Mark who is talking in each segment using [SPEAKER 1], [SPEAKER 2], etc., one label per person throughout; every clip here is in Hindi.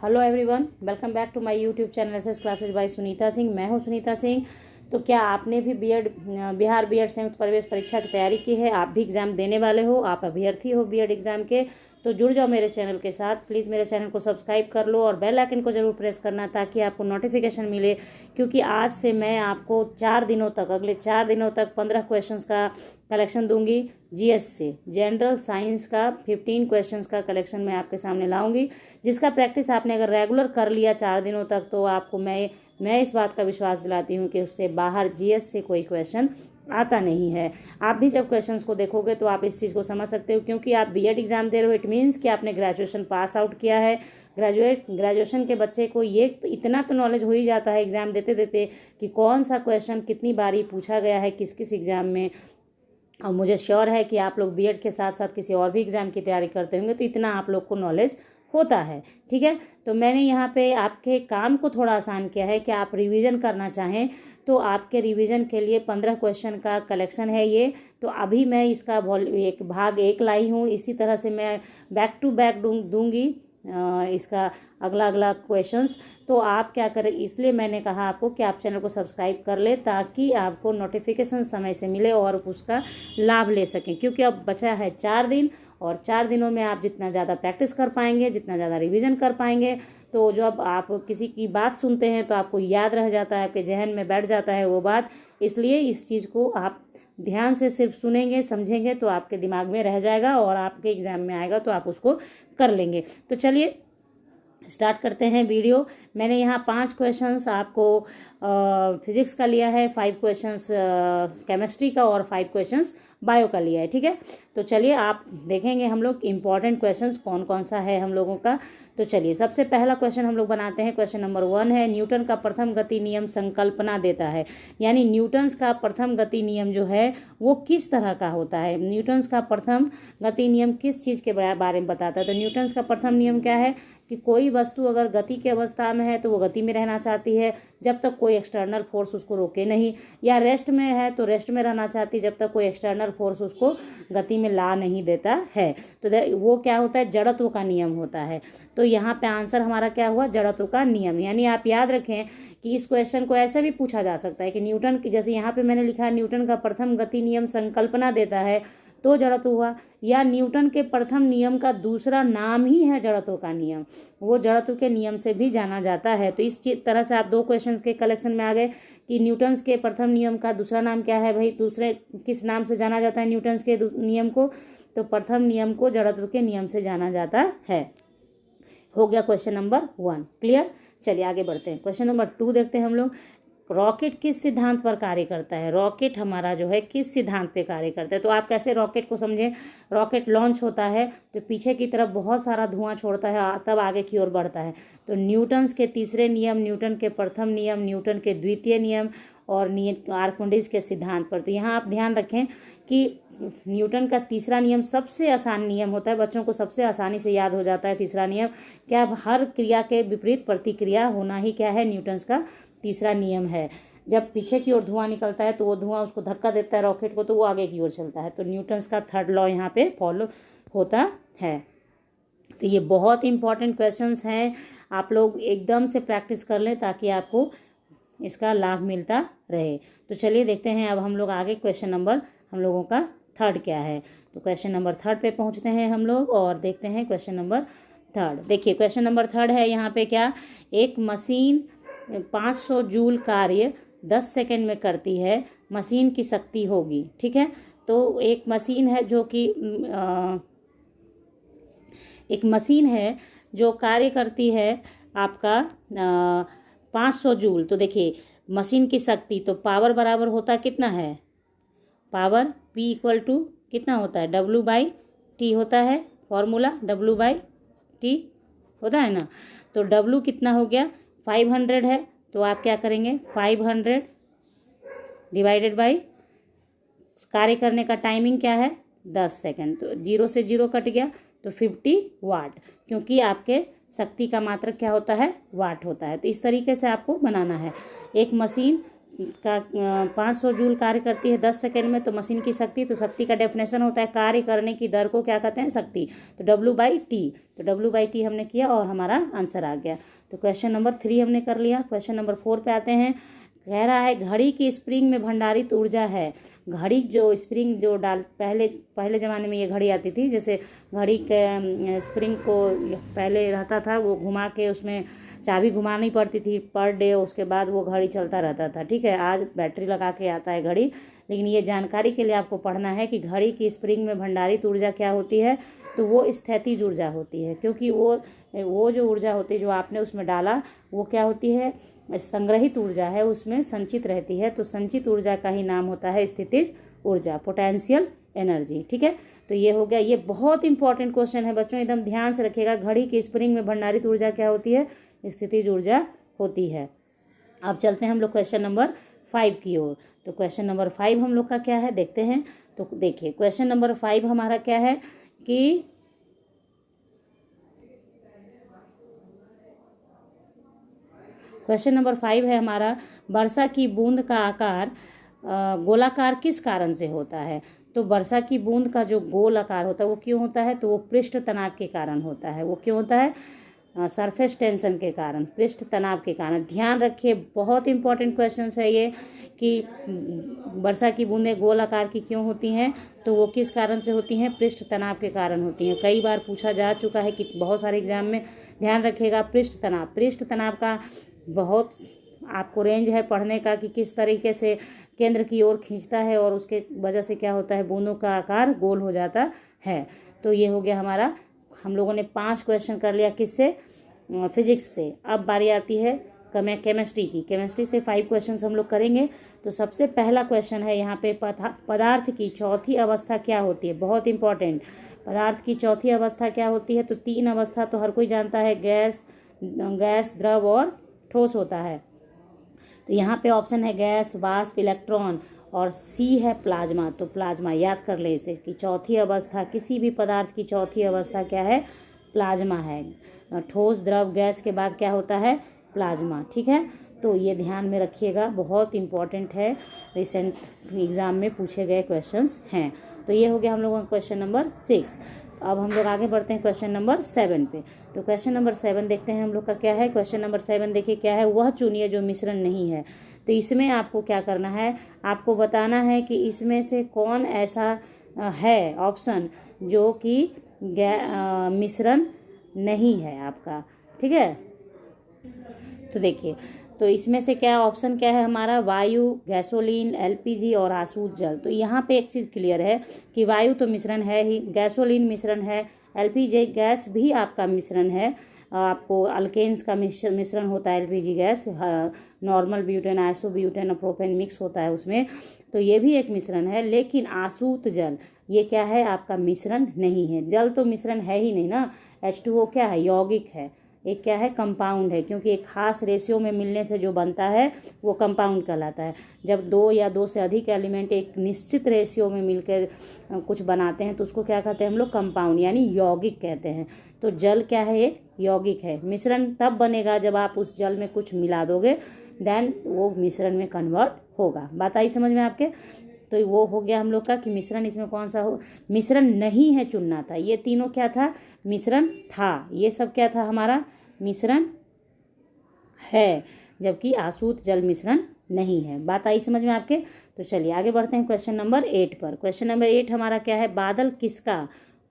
[SPEAKER 1] Hello everyone, welcome back to my YouTube channel SS classes by Sunita Singh. मैं हूं सुनीता सिंह। तो क्या आपने भी बिहार बीएड संयुक्त प्रवेश परीक्षा की तैयारी की है? आप भी एग्ज़ाम देने वाले हो, आप अभ्यर्थी हो बीएड एग्ज़ाम के, तो जुड़ जाओ मेरे चैनल के साथ। प्लीज़ मेरे चैनल को सब्सक्राइब कर लो और बेल आइकन को जरूर प्रेस करना ताकि आपको नोटिफिकेशन मिले, क्योंकि आज से मैं आपको 4 दिनों तक, अगले 4 दिनों तक 15 क्वेश्चंस का कलेक्शन दूंगी। जीएस से जनरल साइंस का 15 क्वेश्चंस का कलेक्शन मैं आपके सामने लाऊंगी, जिसका प्रैक्टिस आपने अगर रेगुलर कर लिया 4 दिनों तक तो आपको मैं इस बात का विश्वास दिलाती हूँ कि उससे बाहर जीएस से कोई क्वेश्चन आता नहीं है। आप भी जब क्वेश्चंस को देखोगे तो आप इस चीज़ को समझ सकते हो, क्योंकि आप बीएड एग्जाम दे रहे हो, इट मीन्स कि आपने ग्रेजुएशन पास आउट किया है। ग्रेजुएशन के बच्चे को ये इतना तो नॉलेज हो ही जाता है एग्जाम देते देते कि कौन सा क्वेश्चन कितनी बारी पूछा गया है किस किस एग्जाम में। और मुझे श्योर है कि आप लोग बीएड के साथ साथ किसी और भी एग्ज़ाम की तैयारी करते होंगे, तो इतना आप लोग को नॉलेज होता है। ठीक है, तो मैंने यहाँ पे आपके काम को थोड़ा आसान किया है कि आप रिवीजन करना चाहें तो आपके रिवीजन के लिए 15 क्वेश्चन का कलेक्शन है ये। तो अभी मैं इसका एक भाग 1 लाई हूँ, इसी तरह से मैं बैक टू बैक दूंगी इसका अगला क्वेश्चंस। तो आप क्या करें, इसलिए मैंने कहा आपको कि आप चैनल को सब्सक्राइब कर ले ताकि आपको नोटिफिकेशन समय से मिले और उसका लाभ ले सकें, क्योंकि अब बचा है 4 दिन और 4 दिनों में आप जितना ज़्यादा प्रैक्टिस कर पाएंगे, जितना ज़्यादा रिवीजन कर पाएंगे, तो जब आप किसी की बात सुनते हैं तो आपको याद रह जाता है, आपके जहन में बैठ जाता है वो बात। इसलिए इस चीज़ को आप ध्यान से सिर्फ सुनेंगे, समझेंगे तो आपके दिमाग में रह जाएगा और आपके एग्जाम में आएगा तो आप उसको कर लेंगे। तो चलिए स्टार्ट करते हैं वीडियो। मैंने यहाँ 5 क्वेश्चंस आपको फिजिक्स का लिया है, 5 क्वेश्चंस केमिस्ट्री का और 5 क्वेश्चंस बायो का लिया है। ठीक है, तो चलिए आप देखेंगे हम लोग इम्पॉर्टेंट क्वेश्चंस कौन कौन सा है हम लोगों का। तो चलिए सबसे पहला क्वेश्चन हम लोग बनाते हैं। क्वेश्चन नंबर 1 है, न्यूटन का प्रथम गति नियम संकल्पना देता है। यानी न्यूटन्स का प्रथम गति नियम जो है वो किस तरह का होता है। न्यूटन्स का प्रथम गति नियम किस चीज़ के बारे में बताता है। तो न्यूटन्स का प्रथम नियम क्या है कि कोई वस्तु अगर गति की अवस्था में है तो वो गति में रहना चाहती है जब तक कोई एक्सटर्नल फोर्स उसको रोके नहीं, या रेस्ट में है तो रेस्ट में रहना चाहती है जब तक कोई एक्सटर्नल फोर्स उसको गति में ला नहीं देता है। तो वो क्या होता है, जड़त्व का नियम होता है। तो यहाँ पे आंसर हमारा क्या हुआ, जड़त्व का नियम। यानी आप याद रखें कि इस क्वेश्चन को ऐसे भी पूछा जा सकता है कि न्यूटन, जैसे यहाँ पे मैंने लिखा है न्यूटन का प्रथम गति नियम संकल्पना देता है तो जड़त्व हुआ, या न्यूटन के प्रथम नियम का दूसरा नाम ही है जड़त्व का नियम, वो जड़त्व के नियम से भी जाना जाता है। तो इस तरह से आप 2 क्वेश्चंस के कलेक्शन में आ गए कि न्यूटन्स के प्रथम नियम का दूसरा नाम क्या है। भाई दूसरे किस नाम से जाना जाता है न्यूटन्स के नियम को, तो प्रथम नियम को जड़त्व के नियम से जाना जाता है। हो गया क्वेश्चन नंबर 1 क्लियर। चलिए आगे बढ़ते हैं। क्वेश्चन नंबर 2 देखते हैं हम लोग। रॉकेट किस सिद्धांत पर कार्य करता है। रॉकेट हमारा जो है किस सिद्धांत पे कार्य करता है। तो आप कैसे रॉकेट को समझें, रॉकेट लॉन्च होता है तो पीछे की तरफ बहुत सारा धुआं छोड़ता है, तब आगे की ओर बढ़ता है। तो न्यूटन्स के तीसरे नियम, न्यूटन के प्रथम नियम, न्यूटन के द्वितीय नियम और आर्किमिडीज के सिद्धांत पर। तो यहाँ आप ध्यान रखें कि न्यूटन का तीसरा नियम सबसे आसान नियम होता है, बच्चों को सबसे आसानी से याद हो जाता है। तीसरा नियम क्या, हर क्रिया के विपरीत प्रतिक्रिया होना ही क्या है, न्यूटन्स का तीसरा नियम है। जब पीछे की ओर धुआं निकलता है तो वो धुआं उसको धक्का देता है रॉकेट को, तो वो आगे की ओर चलता है। तो न्यूटन्स का थर्ड लॉ यहाँ पे फॉलो होता है। तो ये बहुत इंपॉर्टेंट क्वेश्चंस हैं, आप लोग एकदम से प्रैक्टिस कर लें ताकि आपको इसका लाभ मिलता रहे। तो चलिए देखते हैं अब हम लोग आगे क्वेश्चन नंबर हम लोगों का 3 क्या है। तो क्वेश्चन नंबर 3 पे पहुंचते हैं हम लोग और देखते हैं क्वेश्चन नंबर 3। देखिए क्वेश्चन नंबर 3 है यहाँ पे क्या, एक मशीन 500 जूल कार्य 10 सेकंड में करती है, मशीन की शक्ति होगी। ठीक है, तो एक मशीन है जो कि एक मशीन है जो कार्य करती है आपका 500 जूल। तो देखिए मशीन की शक्ति, तो पावर बराबर होता कितना है, पावर P इक्वल टू कितना होता है, W/T होता है, फॉर्मूला W/T होता है ना। तो W कितना हो गया, 500 है। तो आप क्या करेंगे, 500 डिवाइडेड बाई कार्य करने का टाइमिंग क्या है 10 सेकंड। तो 0 से 0 कट गया तो 50 वाट, क्योंकि आपके शक्ति का मात्रक क्या होता है, वाट होता है। तो इस तरीके से आपको बनाना है। एक मशीन का 500 जूल कार्य करती है 10 सेकेंड में, तो मशीन की शक्ति, तो शक्ति का डेफिनेशन होता है कार्य करने की दर को क्या कहते हैं, शक्ति, तो W/T। तो W/T हमने किया और हमारा आंसर आ गया। तो क्वेश्चन नंबर 3 हमने कर लिया। क्वेश्चन नंबर 4 पे आते हैं। कह रहा है घड़ी की स्प्रिंग में भंडारित ऊर्जा है। घड़ी जो स्प्रिंग जो पहले ज़माने में ये घड़ी आती थी, जैसे घड़ी के स्प्रिंग को पहले रहता था, वो घुमा के उसमें चाबी घुमानी पड़ती थी पर डे, उसके बाद वो घड़ी चलता रहता था। ठीक है, आज बैटरी लगा के आता है घड़ी, लेकिन ये जानकारी के लिए आपको पढ़ना है कि घड़ी की स्प्रिंग में भंडारित ऊर्जा क्या होती है, तो वो स्थितिज ऊर्जा होती है, क्योंकि वो जो ऊर्जा होती है जो आपने उसमें डाला वो क्या होती है, संग्रहित ऊर्जा है, उसमें संचित रहती है। तो संचित ऊर्जा का ही नाम होता है स्थितिज ऊर्जा, पोटेंशियल एनर्जी। ठीक है, तो ये हो गया। ये बहुत इंपॉर्टेंट क्वेश्चन है बच्चों, एकदम ध्यान से रखिएगा। घड़ी की स्प्रिंग में भंडारित ऊर्जा क्या होती है, स्थितिज ऊर्जा होती है। अब चलते हैं हम लोग क्वेश्चन नंबर 5 की ओर। तो क्वेश्चन नंबर 5 हम लोग का क्या है देखते हैं। तो देखिए क्वेश्चन नंबर 5 हमारा क्या है कि क्वेश्चन नंबर 5 है हमारा, वर्षा की बूंद का आकार गोलाकार किस कारण से होता है। तो वर्षा की बूंद का जो गोल आकार होता है वो क्यों होता है, तो वो पृष्ठ तनाव के कारण होता है। वो क्यों होता है, सरफेस टेंशन के कारण, पृष्ठ तनाव के कारण। ध्यान रखिए, बहुत इंपॉर्टेंट क्वेश्चन है ये कि वर्षा की बूंदें गोल आकार की क्यों होती हैं, तो वो किस कारण से होती हैं, पृष्ठ तनाव के कारण होती हैं। कई बार पूछा जा चुका है कि बहुत सारे एग्जाम में। ध्यान रखिएगा, पृष्ठ तनाव का बहुत आपको रेंज है पढ़ने का कि किस तरीके से केंद्र की ओर खींचता है और उसके वजह से क्या होता है, बूंदों का आकार गोल हो जाता है। तो ये हो गया हमारा, हम लोगों ने 5 क्वेश्चन कर लिया किससे, फिजिक्स से। अब बारी आती है केमिस्ट्री की। केमिस्ट्री से 5 क्वेश्चन हम लोग करेंगे। तो सबसे पहला क्वेश्चन है यहाँ पे, पदार्थ की चौथी अवस्था क्या होती है, बहुत इंपॉर्टेंट। पदार्थ की चौथी अवस्था क्या होती है, तो 3 अवस्था तो हर कोई जानता है, गैस, द्रव और ठोस होता है। तो यहाँ पे ऑप्शन है गैस, वाष्प, इलेक्ट्रॉन, और सी है प्लाज्मा। तो प्लाज्मा याद कर ले इसे कि चौथी अवस्था, किसी भी पदार्थ की चौथी अवस्था क्या है, प्लाज्मा है। ठोस, द्रव, गैस के बाद क्या होता है, प्लाज्मा। ठीक है, तो ये ध्यान में रखिएगा, बहुत इंपॉर्टेंट है, रिसेंट एग्जाम में पूछे गए क्वेश्चंस हैं। तो ये हो गया हम लोगों का क्वेश्चन नंबर 6। तो अब हम लोग आगे बढ़ते हैं क्वेश्चन नंबर 7 पे। तो क्वेश्चन नंबर 7 देखते हैं हम लोग का क्या है। क्वेश्चन नंबर 7 देखिए क्या है, वह चुनिए जो मिश्रण नहीं है। तो इसमें आपको क्या करना है, आपको बताना है कि इसमें से कौन ऐसा है ऑप्शन जो कि मिश्रण नहीं है आपका। ठीक है, तो देखिए, तो इसमें से क्या ऑप्शन क्या है हमारा, वायु, गैसोलीन, एलपीजी और आसूत जल। तो यहाँ पे एक चीज़ क्लियर है कि वायु तो मिश्रण है ही, गैसोलीन मिश्रण है, एलपीजी गैस भी आपका मिश्रण है। आपको अल्केन्स का मिश्रण होता है LPG gas, normal butane, isobutane और प्रोपेन मिक्स होता है उसमें, तो ये भी एक मिश्रण है। लेकिन आसूत जल ये क्या है, आपका मिश्रण नहीं है। जल तो मिश्रण है ही नहीं ना, H2O क्या है, यौगिक है। एक क्या है, कंपाउंड है, क्योंकि एक खास रेशियो में मिलने से जो बनता है वो कंपाउंड कहलाता है। जब 2 या 2 से अधिक एलिमेंट एक निश्चित रेशियो में मिलकर कुछ बनाते हैं तो उसको क्या कहते हैं हम लोग, कंपाउंड, यानी यौगिक कहते हैं। तो जल क्या है, एक यौगिक है। मिश्रण तब बनेगा जब आप उस जल में कुछ मिला दोगे, देन वो मिश्रण में कन्वर्ट होगा। बात आई समझ में आपके। तो वो हो गया हम लोग का कि मिश्रण इसमें कौन सा हो, मिश्रण नहीं है चुनना था। ये तीनों क्या था, मिश्रण था। ये सब क्या था हमारा, मिश्रण है, जबकि आसूत जल मिश्रण नहीं है। बात आई समझ में आपके। तो चलिए आगे बढ़ते हैं क्वेश्चन नंबर 8 पर। क्वेश्चन नंबर 8 हमारा क्या है, बादल किसका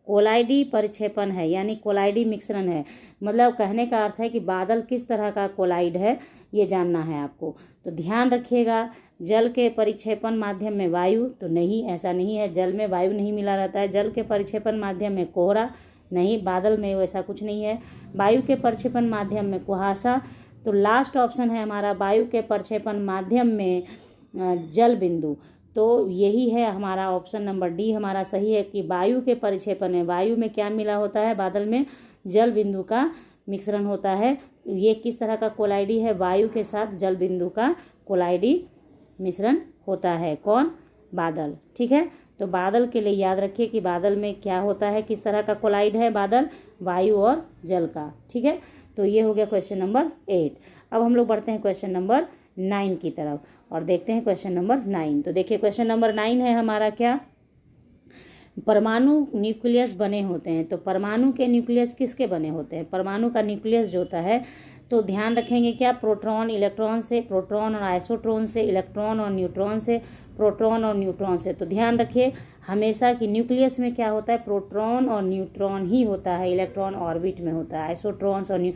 [SPEAKER 1] कोलाइडी परिक्षेपण है, यानी कोलाइडी मिश्रण है। मतलब कहने का अर्थ है कि बादल किस तरह का कोलाइड है, ये जानना है आपको। तो ध्यान रखिएगा, जल के परिक्षेपण माध्यम में वायु तो नहीं, ऐसा नहीं है, जल में वायु नहीं मिला रहता है। जल के परिक्षेपण माध्यम में कोहरा नहीं, बादल में वैसा कुछ नहीं है। वायु के प्रक्षेपण माध्यम में कुहासा। तो लास्ट ऑप्शन है हमारा, वायु के प्रक्षेपण माध्यम में जल बिंदु। तो यही है हमारा ऑप्शन नंबर डी हमारा सही है कि वायु के परिक्षेपण में, वायु में क्या मिला होता है, बादल में जल बिंदु का मिश्रण होता है। ये किस तरह का कोलाइडी है, वायु के साथ जल बिंदु का कोलाइडी मिश्रण होता है। कौन, बादल। ठीक है, तो बादल के लिए याद रखिए कि बादल में क्या होता है, किस तरह का कोलाइड है बादल, वायु और जल का। ठीक है, तो ये हो गया क्वेश्चन नंबर 8। अब हम लोग बढ़ते हैं क्वेश्चन नंबर 9 की तरफ और देखते हैं क्वेश्चन नंबर 9। तो देखिए क्वेश्चन नंबर 9 है हमारा क्या, परमाणु न्यूक्लियस बने होते हैं। तो परमाणु के न्यूक्लियस किसके बने होते हैं, परमाणु का न्यूक्लियस जो होता है, तो ध्यान रखेंगे क्या, प्रोटॉन इलेक्ट्रॉन से, प्रोटॉन और आइसोट्रॉन से, इलेक्ट्रॉन और न्यूट्रॉन से, प्रोटॉन और न्यूट्रॉन से। तो ध्यान रखिए हमेशा कि न्यूक्लियस में क्या होता है, प्रोटॉन और न्यूट्रॉन ही होता है, इलेक्ट्रॉन ऑर्बिट में होता है, आइसोट्रॉन्स और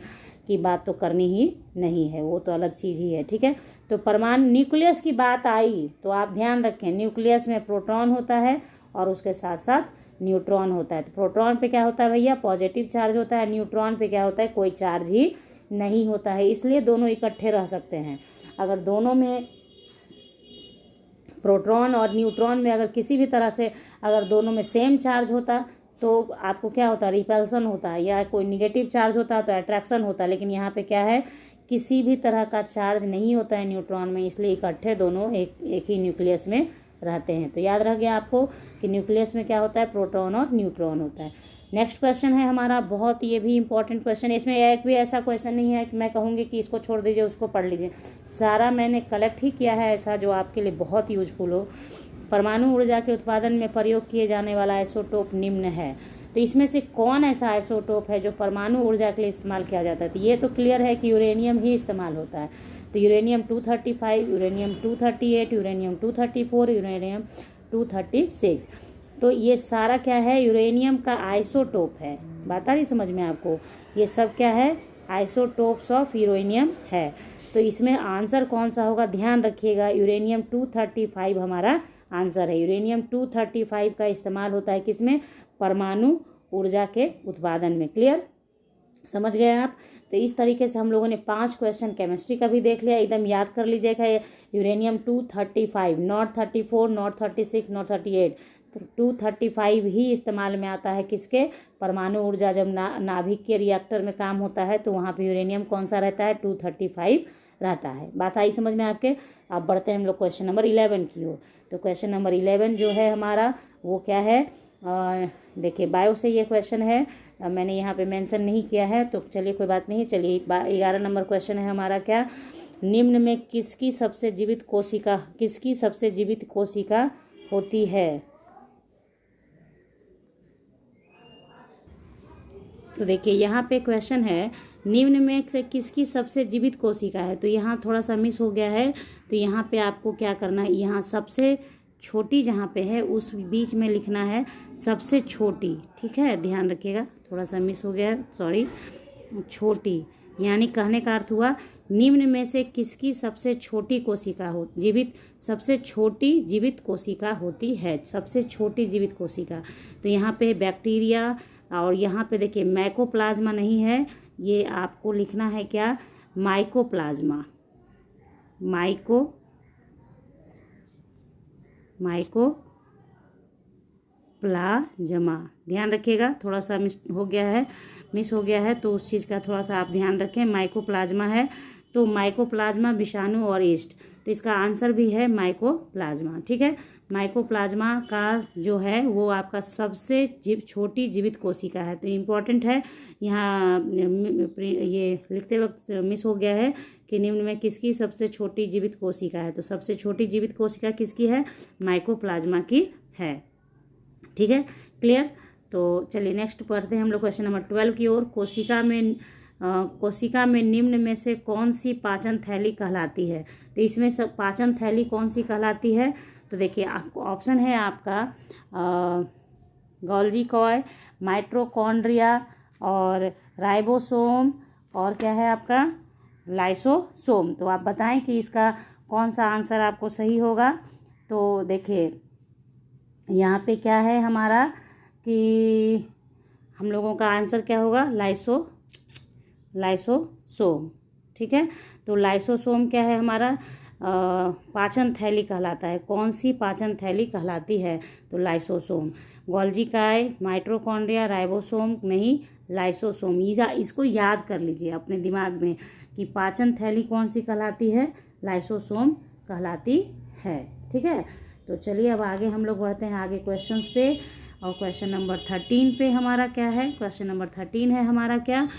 [SPEAKER 1] की बात तो करनी ही नहीं है, वो तो अलग चीज़ ही है। ठीक है, तो परमाणु न्यूक्लियस की बात आई तो आप ध्यान रखें न्यूक्लियस में प्रोटॉन होता है और उसके साथ साथ न्यूट्रॉन होता है। तो प्रोटॉन पे क्या होता है भैया, पॉजिटिव चार्ज होता है, न्यूट्रॉन पे क्या होता है, कोई चार्ज ही नहीं होता है, इसलिए दोनों इकट्ठे रह सकते हैं। अगर दोनों में प्रोटॉन और न्यूट्रॉन में अगर किसी भी तरह से अगर दोनों में सेम चार्ज होता तो आपको क्या होता है, रिपल्सन होता है, या कोई निगेटिव चार्ज होता है तो अट्रैक्शन होता है। लेकिन यहाँ पे क्या है, किसी भी तरह का चार्ज नहीं होता है न्यूट्रॉन में, इसलिए इकट्ठे दोनों एक ही न्यूक्लियस में रहते हैं। तो याद रह गया आपको कि न्यूक्लियस में क्या होता है, प्रोटॉन और न्यूट्रॉन होता है। नेक्स्ट क्वेश्चन है हमारा, बहुत ये भी इंपॉर्टेंट क्वेश्चन है, इसमें एक भी ऐसा क्वेश्चन नहीं है कि मैं कहूँगी कि इसको छोड़ दीजिए उसको पढ़ लीजिए, सारा मैंने कलेक्ट ही किया है ऐसा जो आपके लिए बहुत यूजफुल हो। परमाणु ऊर्जा के उत्पादन में प्रयोग किए जाने वाला आइसोटोप निम्न है, तो इसमें से कौन ऐसा आइसोटोप है जो परमाणु ऊर्जा के लिए इस्तेमाल किया जाता है। तो ये तो क्लियर है कि यूरेनियम ही इस्तेमाल होता है। तो यूरेनियम 235, यूरेनियम 238, यूरेनियम 234, यूरेनियम 236, तो ये सारा क्या है, यूरेनियम का आइसोटोप है। बात आ रही समझ में आपको, ये सब क्या है, आइसोटोप्स ऑफ यूरेनियम है। तो इसमें आंसर कौन सा होगा, ध्यान रखिएगा, यूरेनियम 235 हमारा आंसर है। यूरेनियम 235 का इस्तेमाल होता है किसमें, परमाणु ऊर्जा के उत्पादन में। क्लियर, समझ गए आप। तो इस तरीके से हम लोगों ने 5 क्वेश्चन केमिस्ट्री का भी देख लिया, एकदम याद कर लीजिएगा। यूरेनियम 235, नॉट 34, नॉट 36, नॉट 38, तो 235 ही इस्तेमाल में आता है किसके, परमाणु ऊर्जा जब नाभिक के रिएक्टर में काम होता है तो वहाँ पे यूरेनियम कौन सा रहता है, 235 रहता है। बात आई समझ में आपके। अब बढ़ते हैं हम लोग क्वेश्चन नंबर 11 की ओर। तो क्वेश्चन नंबर 11 जो है हमारा वो क्या है, देखिए बायो से ये क्वेश्चन है, मैंने यहाँ पे मेंशन नहीं किया है तो चलिए कोई बात नहीं। चलिए 11 नंबर क्वेश्चन है हमारा क्या, निम्न में किसकी सबसे जीवित कोशिका होती है। तो देखिए यहाँ पे क्वेश्चन है, निम्न में से किसकी सबसे जीवित कोशिका है। तो यहाँ थोड़ा सा मिस हो गया है, तो यहाँ पे आपको क्या करना है, यहाँ सबसे छोटी जहाँ पे है उस बीच में लिखना है सबसे छोटी। ठीक है, ध्यान रखिएगा, थोड़ा सा मिस हो गया, सॉरी। छोटी यानी कहने का अर्थ हुआ निम्न में से किसकी सबसे छोटी कोशिका हो जीवित, सबसे छोटी जीवित कोशिका होती है, सबसे छोटी जीवित कोशिका। तो यहाँ पे बैक्टीरिया, और यहाँ पे देखिए माइकोप्लाज्मा नहीं है, ये आपको लिखना है क्या, माइकोप्लाज्मा, माइकोप्लाज्मा। ध्यान रखिएगा, थोड़ा सा मिस हो गया है तो उस चीज़ का थोड़ा सा आप ध्यान रखें। माइकोप्लाज्मा है तो माइकोप्लाज्मा विषाणु और ईस्ट, तो इसका आंसर भी है माइकोप्लाज्मा। ठीक है, माइकोप्लाज्मा का जो है वो आपका सबसे छोटी जीवित कोशिका है। तो इम्पॉर्टेंट है, यहाँ ये लिखते वक्त मिस हो गया है कि निम्न में किसकी सबसे छोटी जीवित कोशिका है। तो सबसे छोटी जीवित कोशिका किसकी है, माइकोप्लाज्मा की है। ठीक है, क्लियर। तो चलिए नेक्स्ट पढ़ते हैं हम लोग क्वेश्चन नंबर 12 की ओर। कोशिका में निम्न में से कौन सी पाचन थैली कहलाती है। तो इसमें सब पाचन थैली कौन सी कहलाती है, तो देखिए ऑप्शन है आपका गोल्गी कॉय, माइटोकॉन्ड्रिया और राइबोसोम, और क्या है आपका लाइसोसोम। तो आप बताएं कि इसका कौन सा आंसर आपको सही होगा। तो देखिए यहाँ पे क्या है हमारा कि हम लोगों का आंसर क्या होगा, लाइसोसोम। ठीक है, तो लाइसोसोम क्या है हमारा, पाचन थैली कहलाता है। कौन सी पाचन थैली कहलाती है, तो लाइसोसोम। गोल्गी काय, माइटोकॉन्ड्रिया, राइबोसोम नहीं, लाइसोसोम। इसको याद कर लीजिए अपने दिमाग में कि पाचन थैली कौन सी कहलाती है, लाइसोसोम कहलाती है। ठीक है, तो चलिए अब आगे हम लोग बढ़ते हैं आगे क्वेश्चंस पे। और क्वेश्चन नंबर 13 पे हमारा क्या है, क्वेश्चन नंबर 13 है हमारा क्या,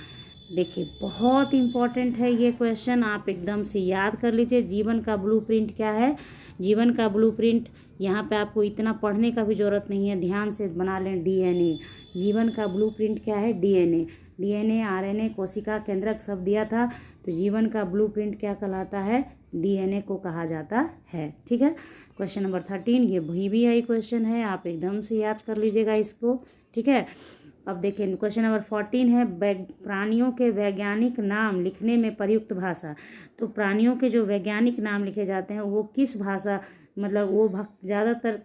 [SPEAKER 1] देखिए बहुत इम्पॉर्टेंट है ये क्वेश्चन, आप एकदम से याद कर लीजिए। जीवन का ब्लूप्रिंट क्या है? जीवन का ब्लूप्रिंट, यहाँ पे आपको इतना पढ़ने का भी ज़रूरत नहीं है, ध्यान से बना लें। डीएनए, जीवन का ब्लूप्रिंट क्या है? डीएनए। डीएनए, आरएनए, कोशिका केंद्रक सब दिया था, तो जीवन का ब्लूप्रिंट क्या कहलाता है? डीएनए को कहा जाता है। ठीक है, क्वेश्चन नंबर 13 ये भी आई क्वेश्चन है, आप एकदम से याद कर लीजिएगा इसको। ठीक है, अब देखिए क्वेश्चन नंबर 14 है, प्राणियों के वैज्ञानिक नाम लिखने में प्रयुक्त भाषा। तो प्राणियों के जो वैज्ञानिक नाम लिखे जाते हैं वो किस भाषा, मतलब वो ज़्यादातर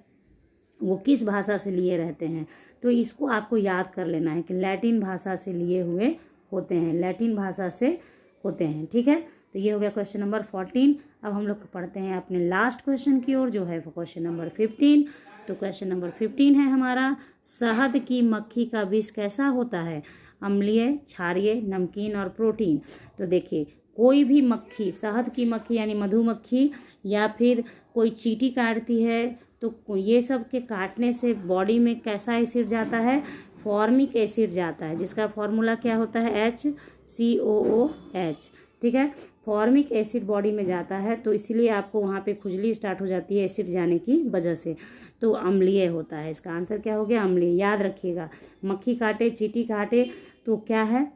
[SPEAKER 1] वो किस भाषा से लिए रहते हैं? तो इसको आपको याद कर लेना है कि लैटिन भाषा से लिए हुए होते हैं, लैटिन भाषा से होते हैं। ठीक है, तो ये हो गया क्वेश्चन नंबर 14। अब हम लोग पढ़ते हैं अपने लास्ट क्वेश्चन की ओर, जो है क्वेश्चन नंबर 15। तो क्वेश्चन नंबर 15 है हमारा, शहद की मक्खी का विष कैसा होता है? अम्लीय, क्षारीय, नमकीन और प्रोटीन। तो देखिए कोई भी मक्खी, शहद की मक्खी यानी मधुमक्खी, या फिर कोई चींटी काटती है, तो ये सब के काटने से बॉडी में कैसा एसिड जाता है? फॉर्मिक एसिड जाता है, जिसका फॉर्मूला क्या होता है? HCOOH। ठीक है, फॉर्मिक एसिड बॉडी में जाता है, तो इसलिए आपको वहाँ पे खुजली स्टार्ट हो जाती है एसिड जाने की वजह से, तो अम्लीय होता है। इसका आंसर क्या हो गया? अम्लीय। याद रखिएगा, मक्खी काटे, चींटी काटे तो क्या है?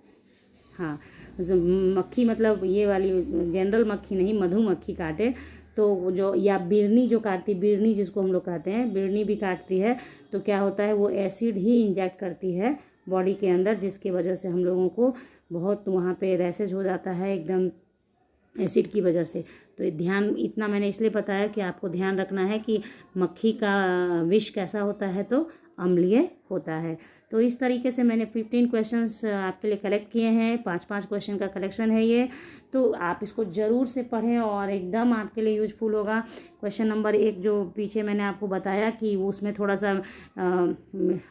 [SPEAKER 1] हाँ, मक्खी मतलब ये वाली जनरल मक्खी नहीं, मधुमक्खी काटे तो जो, या बिरनी जो काटती, बिरनी जिसको हम लोग कहते हैं, बिरनी भी काटती है, तो क्या होता है? वो एसिड ही इंजेक्ट करती है बॉडी के अंदर, जिसकी वजह से हम लोगों को बहुत वहाँ पे रैशेज हो जाता है एकदम एसिड की वजह से। तो ध्यान, इतना मैंने इसलिए बताया कि आपको ध्यान रखना है कि मक्खी का विष कैसा होता है? तो अम्लीय होता है। तो इस तरीके से मैंने 15 क्वेश्चंस आपके लिए कलेक्ट किए हैं, 5-5 क्वेश्चन का कलेक्शन है ये, तो आप इसको ज़रूर से पढ़ें और एकदम आपके लिए यूजफुल होगा। क्वेश्चन नंबर 1 जो पीछे मैंने आपको बताया कि उसमें थोड़ा सा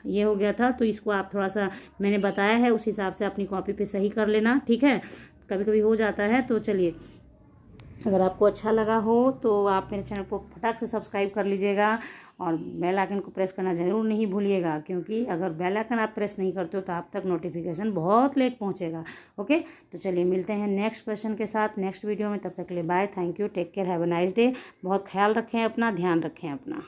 [SPEAKER 1] ये हो गया था, तो इसको आप थोड़ा सा मैंने बताया है उस हिसाब से अपनी कॉपी पे सही कर लेना। ठीक है, कभी कभी हो जाता है। तो चलिए, अगर आपको अच्छा लगा हो तो आप मेरे चैनल को फटाक से सब्सक्राइब कर लीजिएगा और बेल आइकन को प्रेस करना ज़रूर नहीं भूलिएगा, क्योंकि अगर बेल आइकन आप प्रेस नहीं करते हो तो आप तक नोटिफिकेशन बहुत लेट पहुंचेगा। ओके, तो चलिए मिलते हैं नेक्स्ट क्वेश्चन के साथ नेक्स्ट वीडियो में। तब तक के लिए bye, thank you, take care, have a nice day. बहुत ख्याल रखें अपना, ध्यान रखें अपना।